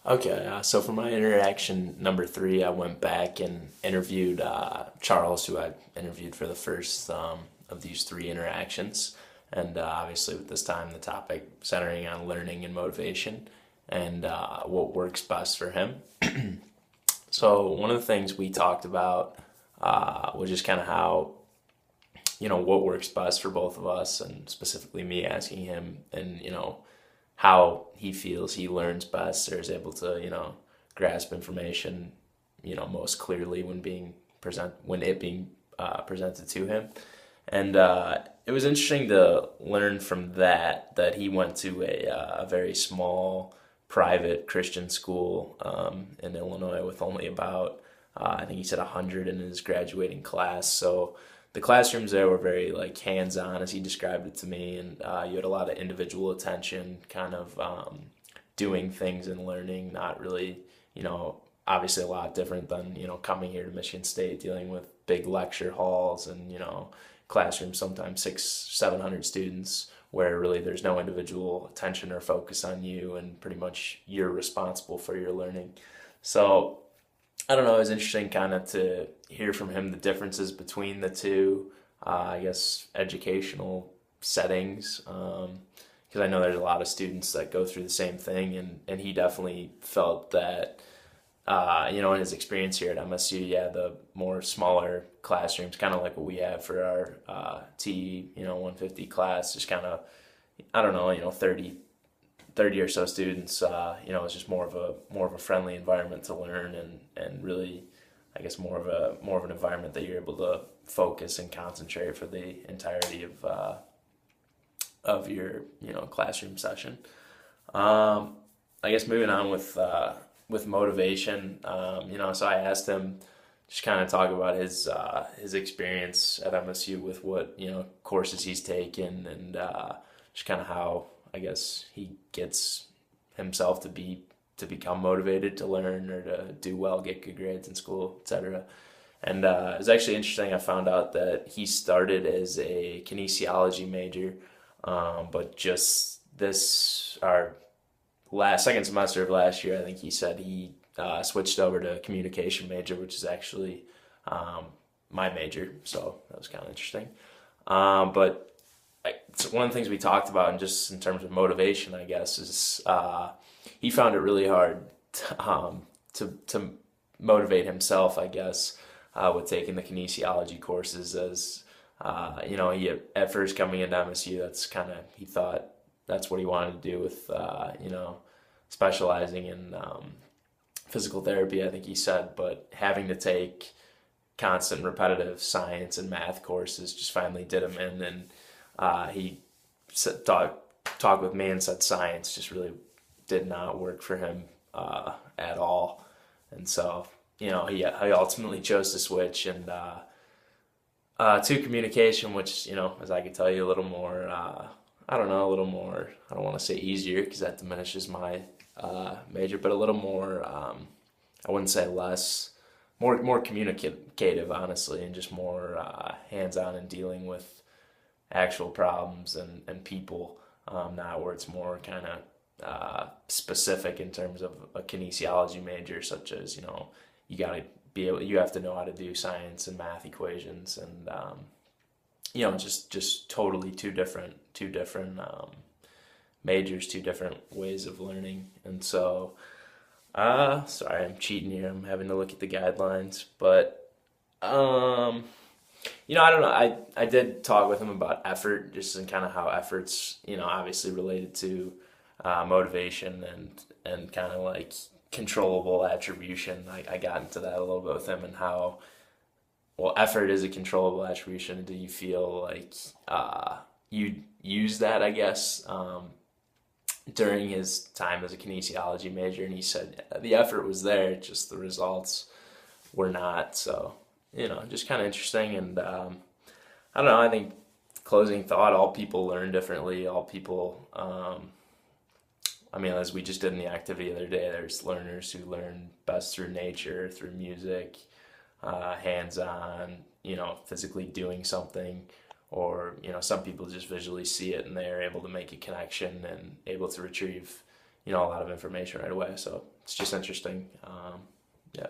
Okay, so for my interaction number three, I went back and interviewed Charles, who I interviewed for the first of these three interactions. And obviously, with this time, the topic centering on learning and motivation and what works best for him. So, one of the things we talked about was just kind of how, what works best for both of us, and specifically me asking him, and, how he feels he learns best or is able to, grasp information, most clearly when it being presented to him. And it was interesting to learn from that he went to a very small private Christian school in Illinois with only about I think he said 100 in his graduating class. So the classrooms there were very like hands-on, as he described it to me, and you had a lot of individual attention, kind of doing things and learning. Not really, obviously a lot different than coming here to Michigan State, dealing with big lecture halls and classrooms sometimes 600-700 students, where really there's no individual attention or focus on you, and pretty much you're responsible for your learning. So I don't know, it was interesting kind of to hear from him the differences between the two, I guess, educational settings. Because I know there's a lot of students that go through the same thing, and he definitely felt that, in his experience here at MSU, yeah, the more smaller classrooms, kind of like what we have for our T, 150 class, just kind of, I don't know, 30 or so students, it's just more of a friendly environment to learn, and really, I guess, more of an environment that you're able to focus and concentrate for the entirety of your classroom session. I guess moving on with motivation, so I asked him just kind of talk about his experience at MSU with what courses he's taken, and just kind of how I guess he gets himself to become motivated to learn or to do well, get good grades in school, etc. And it was actually interesting. I found out that he started as a kinesiology major, but just this our last second semester of last year, I think he said he switched over to communication major, which is actually my major. So that was kind of interesting. But it's one of the things we talked about, and just in terms of motivation, I guess, is he found it really hard to motivate himself, I guess, with taking the kinesiology courses. As he at first coming into MSU, he thought that's what he wanted to do with specializing in physical therapy, I think he said, but having to take constant repetitive science and math courses just finally did him in, and he talked with me and said science just really did not work for him at all. And so, he ultimately chose to switch and to communication, which, as I could tell you, a little more, I don't know, a little more, I don't want to say easier because that diminishes my major, but a little more, I wouldn't say less, more communicative, honestly, and just more hands-on in dealing with actual problems and people, not where it's more kind of specific in terms of a kinesiology major, such as you have to know how to do science and math equations, and just totally two different majors, two different ways of learning. And so sorry, I'm cheating here, I'm having to look at the guidelines, but I don't know. I did talk with him about effort, just in kind of how effort's, obviously related to motivation and kind of like controllable attribution. I got into that a little bit with him, and how, well, effort is a controllable attribution. Do you feel like you use that, I guess, during his time as a kinesiology major? And he said the effort was there, just the results were not. So, just kind of interesting. And I don't know, I think, closing thought, all people learn differently. All people, as we just did in the activity the other day, there's learners who learn best through nature, through music, hands-on, physically doing something. Or, some people just visually see it and they're able to make a connection and able to retrieve, a lot of information right away. So it's just interesting. Yeah.